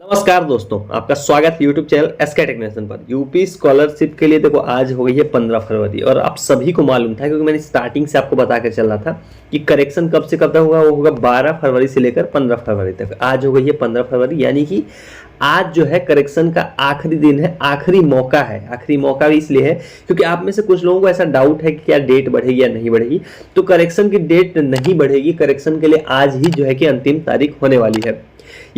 नमस्कार दोस्तों, आपका स्वागत YouTube चैनल एसके टेक्नीशियन पर। यूपी स्कॉलरशिप के लिए देखो आज हो गई है 15 फरवरी और आप सभी को मालूम था क्योंकि मैंने स्टार्टिंग से आपको बता कर चल रहा था कि करेक्शन कब से कब तक होगा। वो होगा 12 फरवरी से लेकर 15 फरवरी तक। आज हो गई है 15 फरवरी, यानी कि आज जो है करेक्शन का आखिरी दिन है, आखिरी मौका है। आखिरी मौका भी इसलिए है क्योंकि आप में से कुछ लोगों को ऐसा डाउट है कि क्या डेट बढ़ेगी या नहीं बढ़ेगी। तो करेक्शन की डेट नहीं बढ़ेगी, करेक्शन के लिए आज ही जो है कि अंतिम तारीख होने वाली है।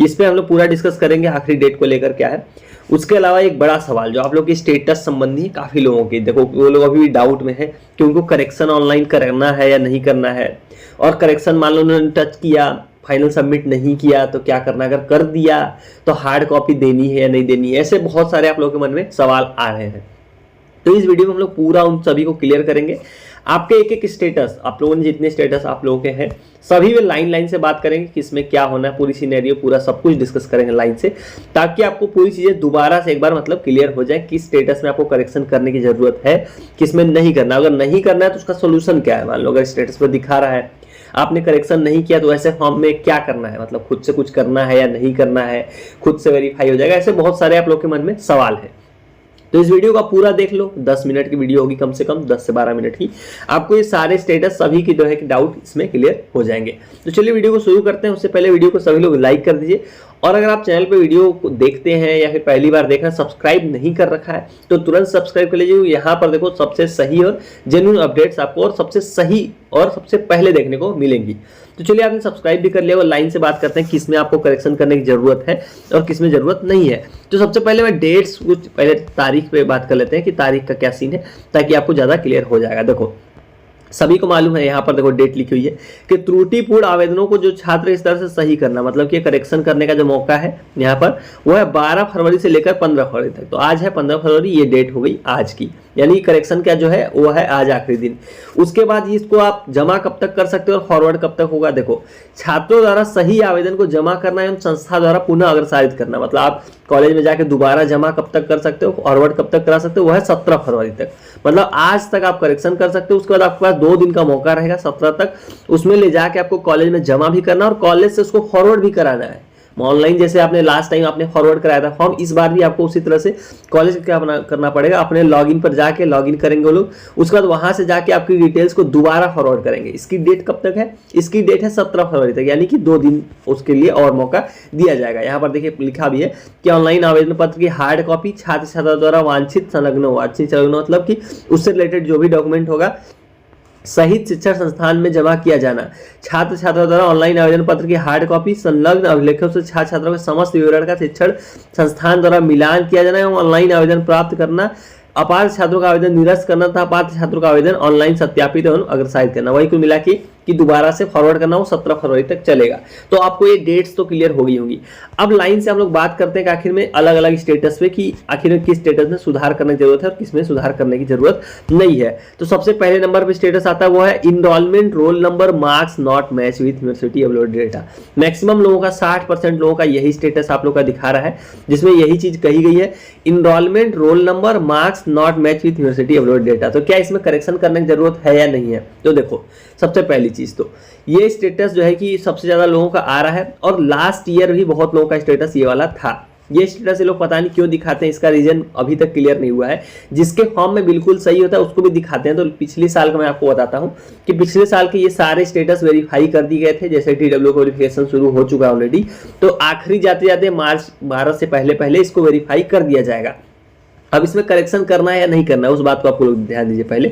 इस पे हम लोग पूरा डिस्कस करेंगे आखिरी डेट को लेकर क्या है। उसके अलावा एक बड़ा सवाल जो आप लोग की स्टेटस संबंधी है, काफी लोगों की देखो वो लोग अभी भी डाउट में है कि उनको करेक्शन ऑनलाइन करना है या नहीं करना है, और करेक्शन मान लो उन्होंने टच किया, फाइनल सबमिट नहीं किया तो क्या करना, अगर कर दिया तो हार्ड कॉपी देनी है या नहीं देनी है। ऐसे बहुत सारे आप लोगों के मन में सवाल आ रहे हैं। तो इस वीडियो में हम लोग पूरा उन सभी को क्लियर करेंगे। आपके एक एक स्टेटस, आप लोगों ने जितने स्टेटस आप लोगों के हैं सभी में लाइन से बात करेंगे कि इसमें क्या होना है, पूरी सिनेरियो पूरा सब कुछ डिस्कस करेंगे लाइन से, ताकि आपको पूरी चीजें दोबारा से एक बार मतलब क्लियर हो जाए किस स्टेटस में आपको करेक्शन करने की जरूरत है, किसमें नहीं करना। अगर नहीं करना है तो उसका सोल्यूशन क्या है। मान लो अगर स्टेटस पर दिखा रहा है आपने करेक्शन नहीं किया तो ऐसे फॉर्म में क्या करना है, मतलब खुद से कुछ करना है या नहीं करना है, खुद से वेरीफाई हो जाएगा। ऐसे बहुत सारे आप लोग के मन में सवाल है। तो इस वीडियो का पूरा देख लो, 10 मिनट की वीडियो होगी, कम से कम 10 से 12 मिनट की। आपको ये सारे स्टेटस सभी की जो है कि डाउट इसमें क्लियर हो जाएंगे। तो चलिए वीडियो को शुरू करते हैं। उससे पहले वीडियो को सभी लोग लाइक कर दीजिए, और अगर आप चैनल पे वीडियो को देखते हैं या फिर पहली बार देख रहे हैं, सब्सक्राइब नहीं कर रखा है तो तुरंत सब्सक्राइब कर लीजिए। यहाँ पर देखो सबसे सही और जेन्युइन अपडेट्स आपको और सबसे सही और सबसे पहले देखने को मिलेंगी। तो चलिए आपने सब्सक्राइब भी कर लिया और लाइन से बात करते हैं किसमें आपको करेक्शन करने की जरूरत है और किसमें जरूरत नहीं है। तो सबसे पहले मैं डेट्स कुछ पहले तारीख पे बात कर लेते हैं कि तारीख का क्या सीन है, ताकि आपको ज्यादा क्लियर हो जाएगा। देखो सभी को मालूम है, यहाँ पर देखो डेट लिखी हुई है कि त्रुटिपूर्ण आवेदनों को जो छात्र इस तरह से सही करना, मतलब कि करेक्शन करने का जो मौका है यहाँ पर वो है 12 फरवरी से लेकर 15 फरवरी तक। तो आज है 15 फरवरी, ये डेट हो गई आज की, यानी करेक्शन का जो है वो है आज आखिरी दिन। उसके बाद इसको आप जमा कब तक कर सकते हो और फॉरवर्ड कब तक होगा। देखो छात्रों द्वारा सही आवेदन को जमा करना एवं संस्था द्वारा पुनः अग्रसारित करना, मतलब आप कॉलेज में जाके दोबारा जमा कब तक कर सकते हो, फॉरवर्ड कब तक करा सकते हो, वो है 17 फरवरी तक। मतलब आज तक आप करेक्शन कर सकते हो। उसके बाद आपके पास 2 दिन का मौका रहेगा 17 तक, उसमें ले जाके आपको कॉलेज में जमा भी करना और कॉलेज से उसको फॉरवर्ड भी कराना है। ऑनलाइन जैसे आपने लास्ट टाइम आपने फॉरवर्ड कराया था फॉर्म, इस बार भी आपको उसी तरह से कॉलेज क्या करना पड़ेगा, अपने लॉगिन पर जाके लॉगिन करेंगे वो लोग, उसके बाद वहां से जाके आपकी डिटेल्स को दोबारा फॉरवर्ड करेंगे। इसकी डेट कब तक है, इसकी डेट है 17 फरवरी तक, यानी कि 2 दिन उसके लिए और मौका दिया जाएगा। यहाँ पर देखिए लिखा भी है कि ऑनलाइन आवेदन पत्र की हार्ड कॉपी छात्र छात्रा द्वारा वांछित संलग्न मतलब कि उससे रिलेटेड जो भी डॉक्यूमेंट होगा सहित शिक्षण संस्थान में जमा किया जाना। छात्र छात्रों द्वारा ऑनलाइन आवेदन पत्र की हार्ड कॉपी संलग्न अभिलेखों से छात्र छात्रों के समस्त विवरण का शिक्षण संस्थान द्वारा मिलान किया जाना एवं ऑनलाइन आवेदन प्राप्त करना। अपात्र छात्रों का आवेदन निरस्त करना था, पात्र छात्रों का आवेदन ऑनलाइन सत्यापित एवं अग्रसारित करना। वही कुल मिला कि दोबारा से फॉरवर्ड करना वो 17 फरवरी तक चलेगा। तो आपको ये डेट्स तो क्लियर हो गई होंगी। अब लाइन से हम लोग बात करते हैं कि आखिर में अलग अलग स्टेटस पे कि आखिर में किस स्टेटस में सुधार करने की जरूरत है और किसमें सुधार करने की जरूरत नहीं है। तो सबसे पहले नंबर पे स्टेटस आता है वो है enrolment roll number marks not match with university upload data. Maximum लोगों का 60% लोगों का यही स्टेटस आप लोग का दिखा रहा है, जिसमें यही चीज कही गई है, enrolment roll number marks not match with university upload data. तो क्या इसमें करेक्शन करने की जरूरत है या नहीं है। तो देखो सबसे पहली चीज तो ये स्टेटस जो है कि सबसे ज्यादा लोगों का आ रहा है, और लास्ट ईयर भी बहुत लोगों का स्टेटस ये वाला था। ये स्टेटस ये लोग पता नहीं क्यों दिखाते हैं, इसका रीजन अभी तक क्लियर नहीं हुआ है। जिसके फॉर्म में बिल्कुल सही होता है उसको भी दिखाते हैं। तो पिछले साल का मैं आपको बताता हूं कि पिछले साल के ये सारे स्टेटस वेरीफाई कर दिए गए थे, जैसे TW का वेरिफिकेशन शुरू हो चुका है ऑलरेडी। तो आखिरी जाते जाते मार्च 12 से पहले इसको वेरीफाई कर दिया जाएगा। अब इसमें करेक्शन करना है या नहीं करना है उस बात को आपको लोग ध्यान दीजिए। पहले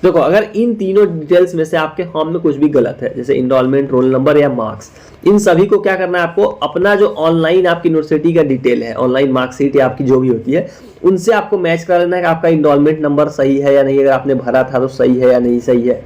देखो अगर इन तीनों डिटेल्स में से आपके फॉर्म में कुछ भी गलत है, जैसे इनरोलमेंट रोल नंबर या मार्क्स, इन सभी को क्या करना है आपको अपना जो ऑनलाइन आपकी यूनिवर्सिटी का डिटेल है, ऑनलाइन मार्कशीट या आपकी जो भी होती है, उनसे आपको मैच करा लेना है कि आपका इनरोलमेंट नंबर सही है या नहीं, अगर आपने भरा था तो सही है या नहीं सही है,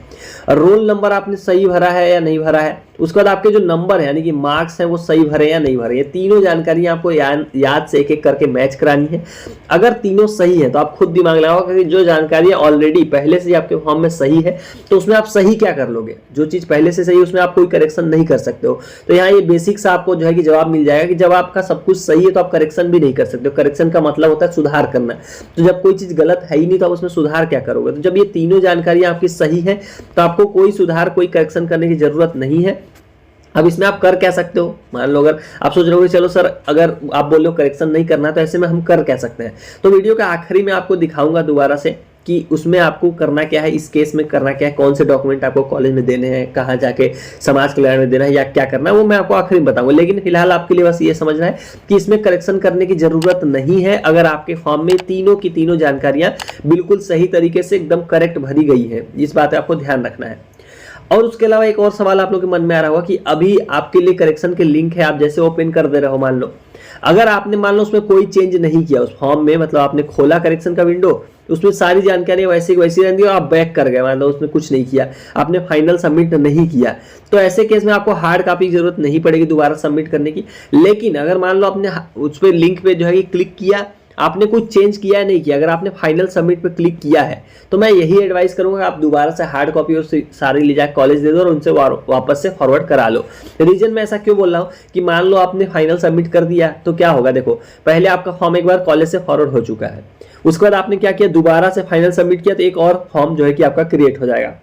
रोल नंबर आपने सही भरा है या नहीं भरा है, उसके बाद आपके जो नंबर है यानी कि मार्क्स हैं वो सही भरे या नहीं भरे। ये तीनों जानकारी आपको याद से एक एक करके मैच करानी है। अगर तीनों सही है तो आप खुद दिमाग लगाओ कि जो जानकारी ऑलरेडी पहले से आपके फॉर्म में सही है तो उसमें आप सही क्या कर लोगे। जो चीज पहले से सही है उसमें आप कोई करेक्शन नहीं कर सकते हो। तो यहाँ ये बेसिक सा आपको जो है कि जवाब मिल जाएगा कि जब आपका सब कुछ सही है तो आप करेक्शन भी नहीं कर सकते हो। करेक्शन का मतलब होता है सुधार करना। तो जब कोई चीज गलत है ही नहीं तो आप उसमें सुधार क्या करोगे। तो जब ये तीनों जानकारियां आपकी सही है तो आपको कोई सुधार कोई करेक्शन करने की जरूरत नहीं है। अब इसमें आप कर क्या सकते हो, मान लो अगर आप सोच रहे हो कि चलो सर अगर आप बोल रहे हो करेक्शन नहीं करना तो ऐसे में हम कर क्या सकते हैं, तो वीडियो के आखिरी में आपको दिखाऊंगा दोबारा से कि उसमें आपको करना क्या है, इस केस में करना क्या है, कौन से डॉक्यूमेंट आपको कॉलेज में देने हैं, कहाँ जाके समाज कल्याण में देना है या क्या करना है, वो मैं आपको आखिरी में बताऊंगा। लेकिन फिलहाल आपके लिए बस ये समझना है कि इसमें करेक्शन करने की जरूरत नहीं है अगर आपके फॉर्म में तीनों की तीनों जानकारियां बिल्कुल सही तरीके से एकदम करेक्ट भरी गई है, इस बात आपको ध्यान रखना है। और उसके अलावा एक और सवाल आप लोग के मन में आ रहा होगा कि अभी आपके लिए करेक्शन के लिंक है, आप जैसे ओपन कर दे रहे हो, मान लो अगर आपने मान लो उसमें कोई चेंज नहीं किया उस फॉर्म में, मतलब आपने खोला करेक्शन का विंडो, उसमें सारी जानकारी वैसे की वैसी रहती है और आप बैक कर गए, मान लो उसमें कुछ नहीं किया, आपने फाइनल सबमिट नहीं किया, तो ऐसे केस में आपको हार्ड कॉपी की जरूरत नहीं पड़ेगी दोबारा सबमिट करने की। लेकिन अगर मान लो आपने उस पर लिंक पे जो है क्लिक किया, आपने कुछ चेंज किया है नहीं किया, अगर आपने फाइनल सबमिट पे क्लिक किया है तो मैं यही एडवाइस करूंगा आप दोबारा से हार्ड कॉपी और सारी ले जाकर कॉलेज दे दो और उनसे वापस से फॉरवर्ड करा लो। रीजन मैं ऐसा क्यों बोल रहा हूँ कि मान लो आपने फाइनल सबमिट कर दिया तो क्या होगा, देखो पहले आपका फॉर्म एक बार कॉलेज से फॉरवर्ड हो चुका है, उसके बाद आपने क्या किया, दोबारा से फाइनल सबमिट किया तो एक और फॉर्म जो है कि आपका क्रिएट हो जाएगा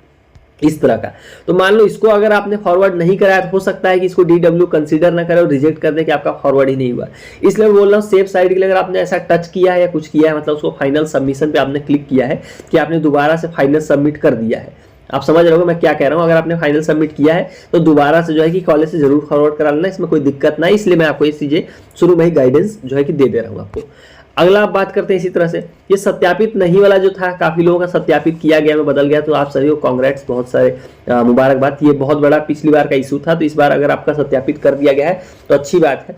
इस तरह का। तो मान लो इसको अगर आपने फॉरवर्ड नहीं कराया तो हो सकता है कि इसको DW कंसीडर ना करे और रिजेक्ट कर दे कि आपका फॉरवर्ड ही नहीं हुआ। इसलिए मैं बोल रहा हूँ सेफ साइड के लिए अगर आपने ऐसा टच किया है या कुछ किया है, मतलब उसको फाइनल सबमिशन पे आपने क्लिक किया है कि आपने दोबारा से फाइनल सबमिट कर दिया है, आप समझ रहे हो मैं क्या कह रहा हूँ। अगर आपने फाइनल सबमिट किया है तो दोबारा से जो है कि कॉलेज से जरूर फॉरवर्ड करा लेना, इसमें कोई दिक्कत ना है। इसलिए मैं आपको ये चीजें शुरू में ही गाइडेंस जो है कि दे रहा हूँ आपको। अगला आप बात करते हैं इसी तरह से, ये सत्यापित नहीं वाला जो था, काफी लोगों का सत्यापित किया गया में बदल गया, तो आप सभी को कांग्रेट्स, बहुत सारे मुबारकबाद। ये बहुत बड़ा पिछली बार का इशू था, तो इस बार अगर आपका सत्यापित कर दिया गया है तो अच्छी बात है।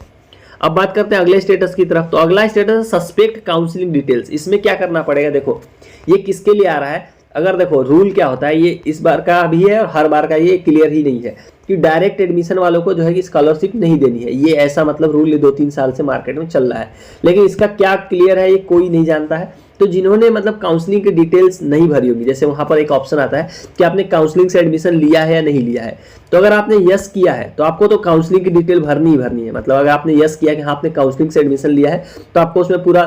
अब बात करते हैं अगले स्टेटस की तरफ। तो अगला स्टेटस है सस्पेक्ट काउंसलिंग डिटेल्स। इसमें क्या करना पड़ेगा, देखो ये किसके लिए आ रहा है, अगर देखो रूल क्या होता है, ये इस बार का भी है और हर बार का ये क्लियर ही नहीं है कि डायरेक्ट एडमिशन वालों को जो है कि स्कॉलरशिप नहीं देनी है, ये ऐसा मतलब रूल ये 2-3 साल से मार्केट में चल रहा है, लेकिन इसका क्या क्लियर है ये कोई नहीं जानता है। तो जिन्होंने मतलब काउंसलिंग की डिटेल्स नहीं भरी होगी, जैसे वहां पर एक ऑप्शन आता है कि आपने काउंसलिंग से एडमिशन लिया है या नहीं लिया है, तो अगर आपने यस किया है तो आपको तो काउंसलिंग की डिटेल भरनी ही भरनी है। मतलब अगर आपने यस किया कि हाँ आपने काउंसलिंग से एडमिशन लिया है तो आपको उसमें पूरा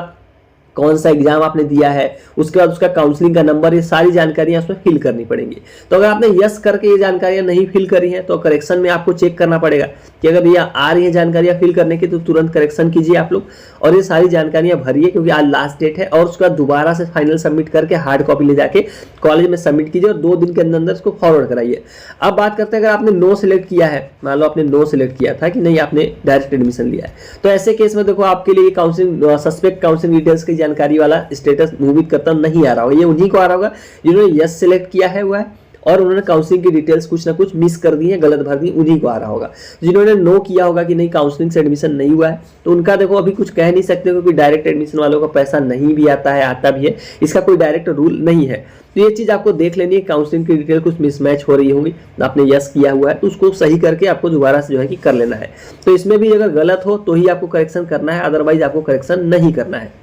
कौन सा एग्जाम आपने दिया है, उसके बाद उसका काउंसलिंग का नंबर, ये सारी जानकारियां उसमें फिल करनी पड़ेंगी। तो अगर आपने यस करके ये जानकारियां नहीं फिल करी हैं तो करेक्शन में आपको चेक करना पड़ेगा कि अगर ये आ रही है जानकारियां फिल करने की तो तुरंत करेक्शन कीजिए आप लोग और ये सारी जानकारियां भरिए, क्योंकि आज लास्ट डेट है। और उसका दोबारा से फाइनल सबमिट करके हार्ड कॉपी ले जाके कॉलेज में सबमिट कीजिए और 2 दिन के अंदर इसको फॉरवर्ड कराइए। अब बात करते हैं अगर आपने नो सिलेक्ट किया है, मान लो आपने नो सिलेक्ट किया था कि नहीं आपने डायरेक्ट एडमिशन लिया है, तो ऐसे केस में देखो आपके लिए काउंसलिंग सस्पेक्ट काउंसलिंग डिटेल्स की जानकारी वाला स्टेटस मूविंग करता नहीं आ रहा होगा, ये उन्हीं को आ रहा होगा जिन्होंने यस सिलेक्ट किया है हुआ है और उन्होंने काउंसलिंग की डिटेल्स कुछ ना कुछ मिस कर दी है, गलत भर दी, उन्हीं को आ रहा होगा। जिन्होंने नो किया होगा कि नहीं काउंसलिंग से एडमिशन नहीं हुआ है तो उनका देखो अभी कुछ कह नहीं सकते, क्योंकि डायरेक्ट एडमिशन वालों का पैसा नहीं भी आता है, आता भी है, इसका कोई डायरेक्ट रूल नहीं है। तो ये चीज आपको देख लेनी है, काउंसलिंग की डिटेल कुछ मिसमैच हो रही होगी, आपने यस किया हुआ है तो उसको सही करके आपको दोबारा से जो है कि कर लेना है। तो इसमें भी अगर गलत हो तो ही आपको करेक्शन करना है, अदरवाइज आपको करेक्शन नहीं करना है।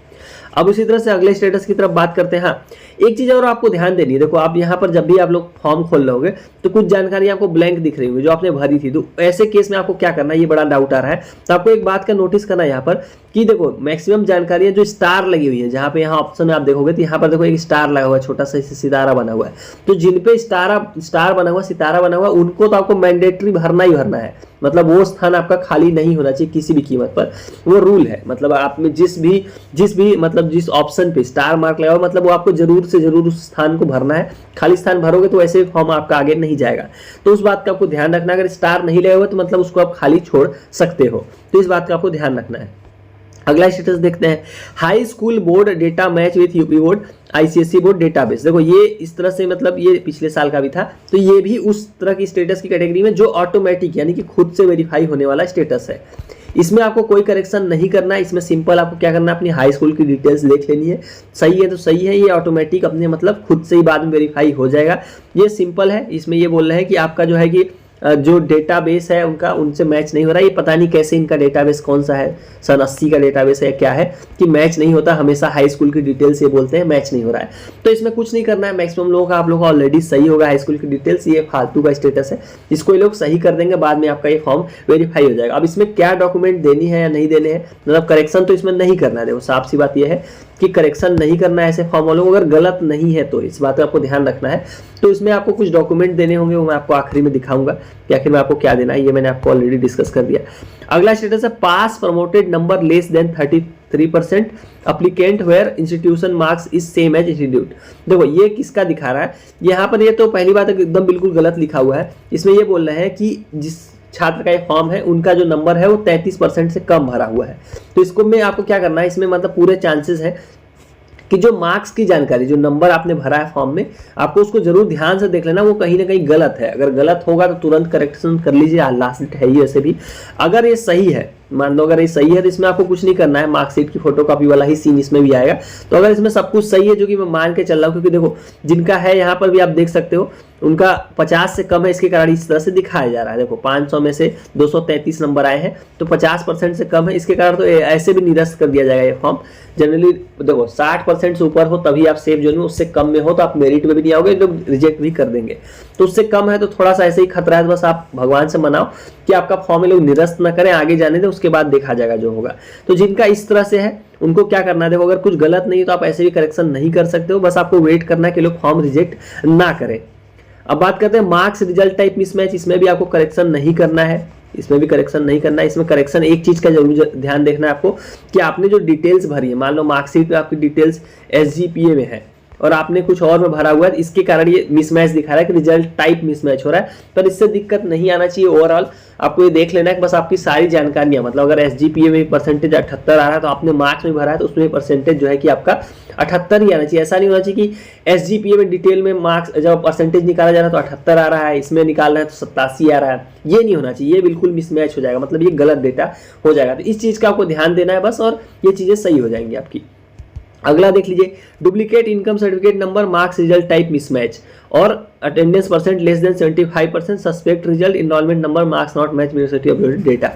अब उसी तरह से अगले स्टेटस की तरफ बात करते हैं। हाँ, एक चीज और आपको ध्यान देनी है, देखो आप यहाँ पर जब भी आप लोग फॉर्म खोल लोगे तो कुछ जानकारी आपको ब्लैंक दिख रही होगी जो आपने भरी थी, तो ऐसे केस में आपको क्या करना है, ये बड़ा डाउट आ रहा है, तो आपको एक बात का नोटिस करना है यहाँ पर कि देखो मैक्सिमम जानकारियां जो स्टार लगी हुई है, जहाँ पे यहाँ ऑप्शन में आप देखोगे तो यहाँ पर देखो एक स्टार लगा हुआ है, छोटा सा सितारा बना हुआ है, तो जिन पे स्टार बना हुआ, सितारा बना हुआ, उनको तो आपको मैंडेटरी भरना ही भरना है। मतलब वो स्थान आपका खाली नहीं होना चाहिए किसी भी कीमत पर, वो रूल है। मतलब आप में जिस भी मतलब जिस ऑप्शन पे स्टार मार्क लगा हो, मतलब वो आपको जरूर से जरूर उस स्थान को भरना है। खाली स्थान भरोगे तो ऐसे फॉर्म आपका आगे नहीं जाएगा, तो उस बात का आपको ध्यान रखना। अगर स्टार नहीं लगा हुआ तो मतलब उसको आप खाली छोड़ सकते हो, तो इस बात का आपको ध्यान रखना है। अगला स्टेटस देखते हैं, high school board data match with UP board ICSE board database. देखो ये इस तरह से, मतलब ये पिछले साल का भी था, तो ये भी उस तरह की स्टेटस की कैटेगरी में जो ऑटोमेटिक यानी कि खुद से वेरीफाई होने वाला स्टेटस है। इसमें आपको कोई करेक्शन नहीं करना है, इसमें सिंपल आपको क्या करना है, अपनी हाई स्कूल की डिटेल्स देख लेनी है, सही है तो सही है, ये ऑटोमेटिक अपने मतलब खुद से ही बाद में वेरीफाई हो जाएगा। ये सिंपल है। इसमें ये बोल रहे हैं कि आपका जो है कि जो डेटाबेस है उनका उनसे मैच नहीं हो रहा है। ये पता नहीं कैसे इनका डेटाबेस कौन सा है, सन 80 का डेटाबेस है क्या है कि मैच नहीं होता, हमेशा हाई स्कूल की डिटेल्स ये बोलते हैं मैच नहीं हो रहा है। तो इसमें कुछ नहीं करना है, मैक्सिमम लोगों का आप लोगों का ऑलरेडी सही होगा हाई स्कूल की डिटेल्स, ये फालतू का स्टेटस है, इसको ये लोग सही कर देंगे, बाद में आपका ये फॉर्म वेरीफाई हो जाएगा। अब इसमें क्या डॉक्यूमेंट देनी है या नहीं देने हैं, मतलब करेक्शन तो इसमें नहीं करना है। देखो साफ सी बात यह है कि करेक्शन नहीं करना है ऐसे फॉर्म वालों को, अगर गलत नहीं है तो इस बात का आपको ध्यान रखना है। तो इसमें आपको कुछ डॉक्यूमेंट देने होंगे, वो मैं आपको आखिरी में दिखाऊंगा। कि आखिर में आपको क्या देना है, ये मैंने आपको ऑलरेडी डिस्कस कर दिया। अगला स्टेटस है pass promoted number less than 33% applicant where institution marks is same as institute. देखो ये किसका दिखा रहा है, यहाँ पर ये तो पहली बात एकदम बिल्कुल गलत लिखा हुआ है। इसमें ये बोल रहे हैं कि जिस छात्र का ये फॉर्म है उनका जो नंबर है वो 33% से कम भरा हुआ है। तो इसको में आपको क्या करना है, इसमें मतलब पूरे चांसेस है कि जो मार्क्स की जानकारी, जो नंबर आपने भरा है फॉर्म में, आपको उसको जरूर ध्यान से देख लेना, वो कहीं ना कहीं गलत है। अगर गलत होगा तो तुरंत करेक्शन कर लीजिए, लास्ट डेट है ही वैसे भी। अगर ये सही है, मान लो अगर ये सही है तो इसमें आपको कुछ नहीं करना है, मार्कशीट की फोटोकॉपी वाला ही सीन इसमें भी आएगा। तो अगर इसमें सब कुछ सही है, जो कि मैं मान के चल रहा हूँ, क्योंकि देखो जिनका है यहाँ पर भी आप देख सकते हो उनका 50 से कम है, इसके कारण इस तरह से दिखाया जा रहा है। देखो 500 में से 233 नंबर आए हैं, तो 50% से कम है, इसके कारण तो ऐसे भी निरस्त कर दिया जाएगा ये फॉर्म। जनरली देखो 60% से ऊपर हो तभी आप सेफ जोन में, उससे कम में हो तो आप मेरिट में भी नहीं आओगे, लोग रिजेक्ट भी कर देंगे। तो उससे कम है तो थोड़ा सा ऐसे ही खतरा है, बस आप भगवान से मनाओ कि आपका फॉर्म लोग निरस्त ना करें, आगे जाने दें, उसके बाद देखा जाएगा जो होगा। तो जिनका इस तरह से है उनको क्या करना है, देखो अगर कुछ गलत नहीं है तो आप ऐसे भी करेक्शन नहीं कर सकते हो, बस आपको वेट करना है कि लोग फॉर्म रिजेक्ट ना करें। अब बात करते हैं मार्क्स रिजल्ट टाइप मिसमैच, इसमें भी आपको करेक्शन नहीं करना है, इसमें भी करेक्शन नहीं करना है। इसमें करेक्शन एक चीज का जरूर ध्यान देखना है आपको कि आपने जो डिटेल्स भरी है, मान लो मार्कशीट में आपकी डिटेल्स SGPA में है और आपने कुछ और में भरा हुआ है, इसके कारण ये मिसमैच दिखा रहा है कि रिजल्ट टाइप मिसमैच हो रहा है। पर इससे दिक्कत नहीं आना चाहिए। ओवरऑल आपको ये देख लेना है कि बस आपकी सारी जानकारियां, मतलब अगर SGPA में परसेंटेज 78 आ रहा है तो आपने मार्क्स में भरा है तो उसमें परसेंटेज जो है कि आपका 78 ही आना चाहिए। ऐसा नहीं होना चाहिए कि SGPA में डिटेल में मार्क्स जब परसेंटेज निकाला जा रहा है तो 78 आ रहा है, इसमें निकाल रहा है तो 87 आ रहा है, ये नहीं होना चाहिए। ये बिल्कुल मिसमैच हो जाएगा, मतलब ये गलत डेटा हो जाएगा। तो इस चीज का आपको ध्यान देना है बस, और ये चीजें सही हो जाएंगी आपकी। अगला देख लीजिए, duplicate income certificate number marks result type mismatch और attendance percent less than 75%, suspect result enrolment number marks not match university uploaded data.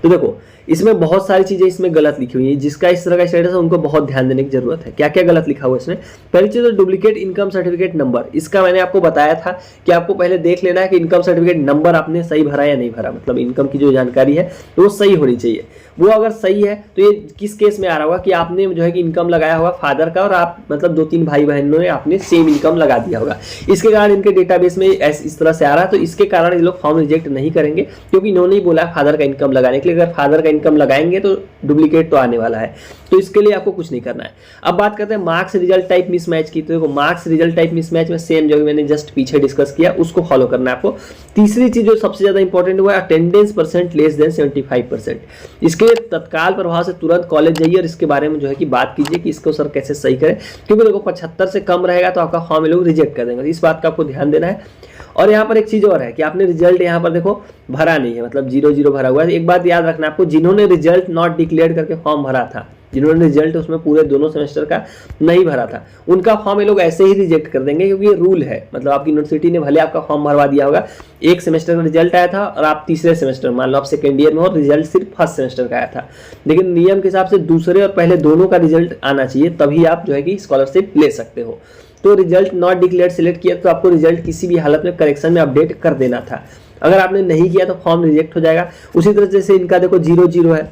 तो देखो इसमें बहुत सारी चीजें इसमें गलत लिखी हुई है, जिसका इस तरह का स्टेटस है उनको बहुत ध्यान देने की जरूरत है। क्या क्या गलत लिखा हुआ है इसमें, पहली चीज तो डुप्लीकेट इनकम सर्टिफिकेट नंबर, इसका मैंने आपको बताया था कि आपको पहले देख लेना है कि इनकम सर्टिफिकेट नंबर आपने सही भरा या नहीं भरा, मतलब इनकम की जो जानकारी है तो वो सही होनी चाहिए। वो अगर सही है तो ये किस केस में आ रहा होगा कि आपने जो है कि इनकम लगाया होगा फादर का, और आप मतलब 2-3 भाई बहनों ने आपने सेम इनकम लगा दिया होगा, इसके कारण इनके डेटाबेस में इस तरह से आ रहा है। तो इसके कारण ये लोग फॉर्म रिजेक्ट नहीं करेंगे, क्योंकि इन्होंने ही बोला फादर का इनकम लगाने के लिए। अगर फादर का इनकम लगाएंगे तो डुप्लीकेट तो आने वाला है, तो इसके लिए आपको कुछ नहीं करना है। अब बात करते हैं मार्क्स रिजल्ट टाइप मिसमैच की। तो देखो मार्क्स रिजल्ट टाइप मिसमैच में सेम जो मैंने जस्ट पीछे डिस्कस किया उसको फॉलो करना है आपको। तीसरी चीज जो सबसे ज्यादा इंपॉर्टेंट हुआ है अटेंडेंस परसेंट लेस देन 75%। इसके लिए तत्काल प्रभाव से तुरंत कॉलेज जाइए और इसके बारे में जो है कि बात कीजिए कि इसको सर कैसे सही करें, क्योंकि देखो 75 से कम रहेगा तो आपका फॉर्म लोग रिजेक्ट कर देंगे। इस बात का आपको ध्यान देना है। और यहाँ पर एक चीज और है कि आपने रिजल्ट यहाँ पर देखो भरा नहीं है, मतलब 0-0 भरा हुआ है। एक बात याद रखना आपको, जिन्होंने रिजल्ट नॉट डिक्लेयर करके फॉर्म भरा था, जिन्होंने रिजल्ट उसमें पूरे दोनों सेमेस्टर का नहीं भरा था, उनका फॉर्म ये लोग ऐसे ही रिजेक्ट कर देंगे, क्योंकि ये रूल है। मतलब आपकी यूनिवर्सिटी ने भले आपका फॉर्म भरवा दिया होगा, एक सेमेस्टर का रिजल्ट आया था और आप तीसरे सेमेस्टर, मान लो आप सेकेंड ईयर में हो, रिजल्ट सिर्फ फर्स्ट सेमेस्टर का आया था, लेकिन नियम के हिसाब से दूसरे और पहले दोनों का रिजल्ट आना चाहिए, तभी आप जो है कि स्कॉलरशिप ले सकते हो। तो रिजल्ट नॉट डिक्लेयर सिलेक्ट किया तो आपको रिजल्ट किसी भी हालत में करेक्शन में अपडेट कर देना था। अगर आपने नहीं किया तो फॉर्म रिजेक्ट हो जाएगा। उसी तरह जैसे इनका देखो 0-0 है,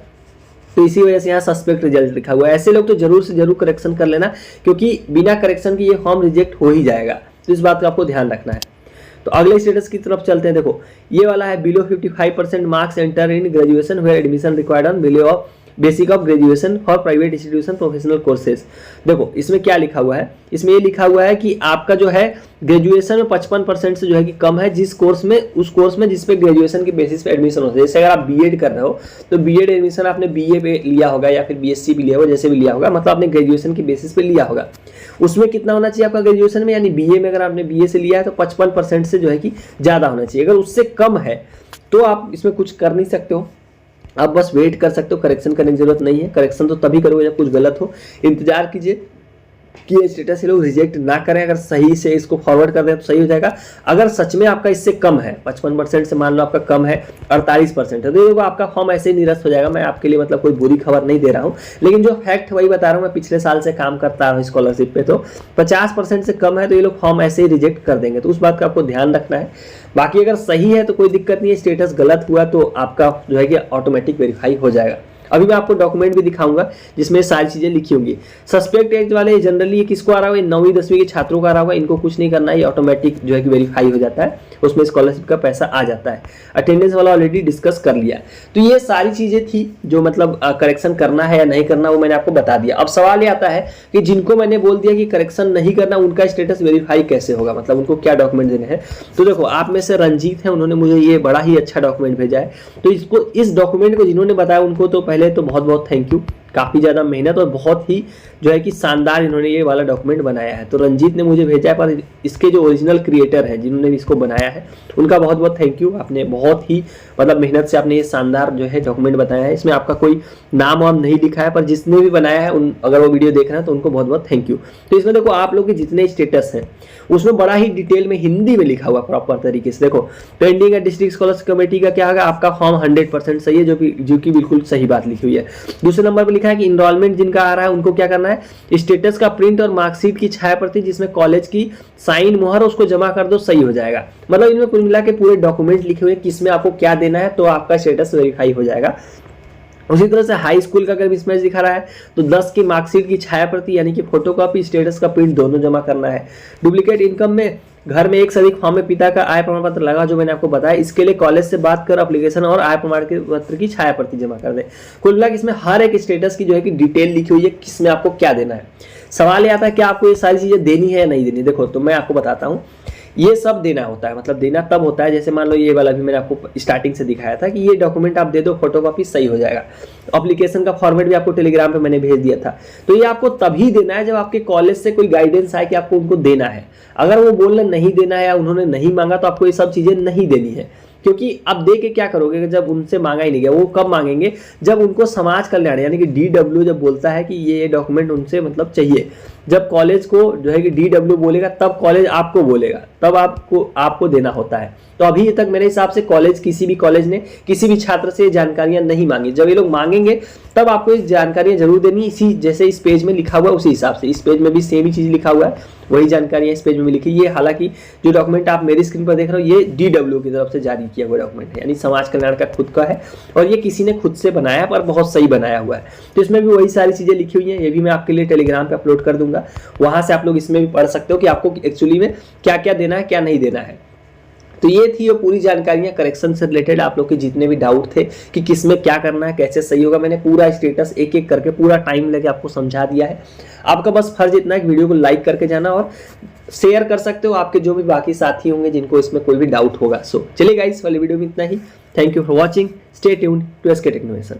तो इसी वजह से यहाँ सस्पेक्ट रिजल्ट लिखा हुआ है। ऐसे लोग तो जरूर से जरूर करेक्शन कर लेना, क्योंकि बिना करेक्शन के ये फॉर्म रिजेक्ट हो ही जाएगा। तो इस बात का आपको ध्यान रखना है। तो अगले स्टेटस की तरफ चलते हैं। देखो ये वाला है below 55% marks enter in graduation where admission required on below of basic of graduation for private institution professional courses. देखो इसमें क्या लिखा हुआ है, इसमें ये लिखा हुआ है कि आपका जो है ग्रेजुएशन में 55% से जो है कि कम है जिस कोर्स में, उस कोर्स में जिस पे ग्रेजुएशन के बेसिस पे एडमिशन होता है। जैसे अगर आप बीएड कर रहे हो तो बीएड एडमिशन आपने बीए पे लिया होगा या फिर बीएससी भी लिया होगा, जैसे भी लिया होगा, मतलब आपने ग्रेजुएशन के बेसिस पे लिया होगा। उसमें कितना होना चाहिए आपका ग्रेजुएशन में, यानी बीए में अगर आपने बीए से लिया है तो 55% से जो है कि ज्यादा होना चाहिए। अगर उससे कम है तो आप इसमें कुछ कर नहीं सकते हो, आप बस वेट कर सकते हो, करेक्शन करने की जरूरत नहीं है। करेक्शन तो तभी करोगे जब कुछ गलत हो। इंतजार कीजिए कि ये स्टेटस ये लोग रिजेक्ट ना करें। अगर सही से इसको फॉरवर्ड कर दें तो सही हो जाएगा। अगर सच में आपका इससे कम है, 55% से मान लो आपका कम है 48% है, तो देखो आपका फॉर्म ऐसे ही निरस्त हो जाएगा। मैं आपके लिए मतलब कोई बुरी खबर नहीं दे रहा हूँ, लेकिन जो फैक्ट वही बता रहा हूँ। मैं पिछले साल से काम करता आ रहा हूँ स्कॉलरशिप पे, तो 50% से कम है तो ये लोग फॉर्म ऐसे ही रिजेक्ट कर देंगे। तो उस बात का आपको ध्यान रखना है। बाकी अगर सही है तो कोई दिक्कत नहीं है, स्टेटस गलत हुआ तो आपका जो है कि ऑटोमेटिक वेरीफाई हो जाएगा। अभी मैं आपको डॉक्यूमेंट भी दिखाऊंगा जिसमें सारी चीजें लिखी होंगी। सस्पेक्ट एज वाले जनरली ये किसको आ रहा होगा, 9वीं 10वीं के छात्रों का आ रहा होगा, इनको कुछ नहीं करना है, ये ऑटोमेटिक जो है कि वेरीफाई हो जाता है, उसमें स्कॉलरशिप का पैसा आ जाता है। अटेंडेंस वाला ऑलरेडी डिस्कस कर लिया। तो ये सारी चीजें थी जो मतलब करेक्शन करना है या नहीं करना, वो मैंने आपको बता दिया। अब सवाल ये आता है कि जिनको मैंने बोल दिया कि करेक्शन नहीं करना, उनका स्टेटस वेरीफाई कैसे होगा, मतलब उनको क्या डॉक्यूमेंट देने हैं। तो देखो, आप में से रंजीत है, उन्होंने मुझे ये बड़ा ही अच्छा डॉक्यूमेंट भेजा है। तो इसको, इस डॉक्यूमेंट को जिन्होंने बताया उनको तो पहले तो बहुत बहुत थैंक यू। काफ़ी ज़्यादा मेहनत और बहुत ही जो है कि शानदार इन्होंने ये वाला डॉक्यूमेंट बनाया है। तो रंजीत ने मुझे भेजा है, पर इसके जो ओरिजिनल क्रिएटर हैं जिन्होंने इसको बनाया है उनका बहुत बहुत थैंक यू। आपने बहुत ही मतलब मेहनत से आपने ये शानदार जो है डॉक्यूमेंट बनाया है। इसमें आपका कोई नाम वाम नहीं लिखा है, पर जिसने भी बनाया है उन, अगर वो वीडियो देख रहे हैं तो उनको बहुत बहुत थैंक यू। तो इसमें देखो, आप लोग के जितने स्टेटस हैं उसमें बड़ा ही डिटेल में हिंदी में लिखा हुआ प्रॉपर तरीके से। देखो, पेंडिंग है डिस्ट्रिक्ट स्कॉलरशिप कमेटी का क्या होगा, आपका फॉर्म 100% सही है, जो कि बिल्कुल सही बात लिखी हुई है। दूसरे नंबर पर लिखा है कि इनरोलमेंट जिनका आ रहा है उनको क्या करना है, स्टेटस का प्रिंट और मार्कशीट की छाया प्रति जिसमें कॉलेज की साइन मोहर उसको जमा कर दो, सही हो जाएगा। मतलब इनमें कुल मिला के पूरे डॉक्यूमेंट लिखे हुए किसमें आपको क्या देना है, तो आपका स्टेटस वेरीफाई हो जाएगा। उसी तरह से हाई स्कूल का अगर मिसमैच दिखा रहा है तो 10 की मार्कशीट की छाया प्रति यानी कि फोटोकॉपी, स्टेटस का प्रिंट दोनों जमा करना है। डुप्लीकेट इनकम में घर में एक से अधिक फॉर्म में पिता का आय प्रमाण पत्र लगा, जो मैंने आपको बताया, इसके लिए कॉलेज से बात कर एप्लीकेशन और आय प्रमाण पत्र की छाया प्रति जमा कर दे। कुल मिला इसमें हर एक स्टेटस की जो है कि डिटेल लिखी हुई है, किसमें आपको क्या देना है। सवाल ये आता है कि आपको ये सारी चीजें देनी है या नहीं देनी। देखो, तो मैं आपको बताता हूँ, ये सब देना होता है। मतलब देना तब होता है, जैसे मान लो ये वाला भी मैंने आपको स्टार्टिंग से दिखाया था कि ये डॉक्यूमेंट आप दे दो, फोटोकॉपी सही हो जाएगा। एप्लीकेशन का फॉर्मेट भी आपको टेलीग्राम पे मैंने भेज दिया था। तो ये आपको तभी देना है जब आपके कॉलेज से कोई गाइडेंस आए कि आपको उनको देना है। अगर वो बोल रहे नहीं देना है या उन्होंने नहीं मांगा तो आपको ये सब चीजें नहीं देनी है, क्योंकि अब दे के क्या करोगे जब उनसे मांगा ही नहीं गया। वो कब मांगेंगे, जब उनको समाज कल्याण यानी कि DW जब बोलता है कि ये डॉक्यूमेंट उनसे मतलब चाहिए, जब कॉलेज को जो है कि DW बोलेगा तब कॉलेज आपको बोलेगा, तब आपको देना होता है। तो अभी तक मेरे हिसाब से किसी भी कॉलेज ने किसी भी छात्र से जानकारियां नहीं मांगी। जब ये लोग मांगेंगे तब आपको इस जानकारियां जरूर देनी, इसी जैसे इस पेज में लिखा हुआ है उसी हिसाब से। इस पेज में भी सेम ही चीज लिखा हुआ है, वही जानकारियां इस पेज में भी लिखी। ये हालांकि जो डॉक्यूमेंट आप मेरी स्क्रीन पर देख रहे हो ये DW की तरफ से जारी किया हुआ डॉक्यूमेंट है, यानी समाज कल्याण का खुद का है, और ये किसी ने खुद से बनाया पर बहुत सही बनाया हुआ है। तो इसमें भी वही सारी चीजें लिखी हुई हैं। ये भी मैं आपके लिए टेलीग्राम पे अपलोड कर दूंगा, वहां से आप लोग इसमें भी पढ़ सकते हो कि आपको एक्चुअली में क्या क्या देना है, क्या नहीं देना है। तो ये थी वो पूरी जानकारियां करेक्शन से रिलेटेड। आप लोग के जितने भी डाउट थे कि किसमें क्या करना है, कैसे सही होगा, मैंने पूरा स्टेटस एक एक करके पूरा टाइम लेके आपको समझा दिया है। आपका बस फर्ज इतना है कि वीडियो को लाइक करके जाना और शेयर कर सकते हो आपके जो भी बाकी साथी होंगे जिनको इसमें कोई भी डाउट होगा। सो चलिए गाइस, वाली वीडियो में इतना ही। Thank you for watching, stay tuned to SK टेक्नोवेशन।